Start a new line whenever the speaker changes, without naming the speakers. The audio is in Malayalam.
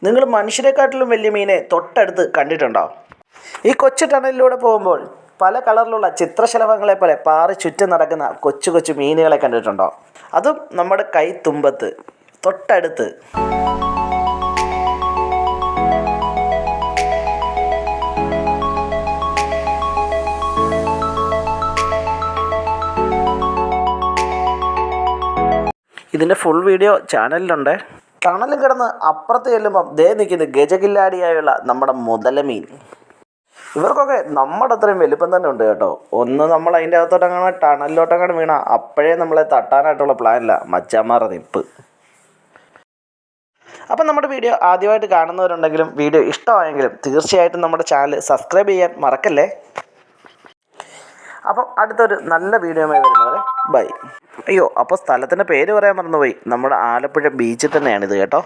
നിങ്ങൾ മനുഷ്യരെക്കാട്ടിലും വലിയ മീനെ തൊട്ടടുത്ത് കണ്ടിട്ടുണ്ടോ? ഈ കൊച്ചു ടണലിലൂടെ പോകുമ്പോൾ പല കളറിലുള്ള ചിത്രശലഭങ്ങളെ പോലെ പാറി ചുറ്റും നടക്കുന്ന കൊച്ചു കൊച്ചു മീനുകളെ കണ്ടിട്ടുണ്ടോ? അതും നമ്മുടെ കൈ തുമ്പത്ത് തൊട്ടടുത്ത്. ഇതിൻ്റെ ഫുൾ വീഡിയോ ചാനലിലുണ്ട്. ടണലും കിടന്ന് അപ്പുറത്ത് ചെല്ലുമ്പം ദേ നിൽക്കുന്നത് ഗജകില്ലാടിയായുള്ള നമ്മുടെ മുതലമീൻ. ഇവർക്കൊക്കെ നമ്മുടെ അത്രയും വലിപ്പം തന്നെ ഉണ്ട് കേട്ടോ. ഒന്ന് നമ്മൾ അതിൻ്റെ അകത്തോട്ടങ്ങനെ ടണലിലോട്ടങ്ങനെ വീണാൽ അപ്പോഴേ നമ്മളെ തട്ടാനായിട്ടുള്ള പ്ലാനില്ല മച്ചാമാറ നിപ്പ്. അപ്പം നമ്മുടെ വീഡിയോ ആദ്യമായിട്ട് കാണുന്നവരുണ്ടെങ്കിലും വീഡിയോ ഇഷ്ടമായെങ്കിലും തീർച്ചയായിട്ടും നമ്മുടെ ചാനൽ സബ്സ്ക്രൈബ് ചെയ്യാൻ മറക്കല്ലേ. അപ്പം അടുത്തൊരു നല്ല വീഡിയോയുമായി വരുന്നവരെ ബൈ. അയ്യോ, അപ്പോൾ സ്ഥലത്തിൻ്റെ പേര് പറയാൻ മറന്നുപോയി. നമ്മുടെ ആലപ്പുഴ ബീച്ചിൽ തന്നെയാണിത് കേട്ടോ.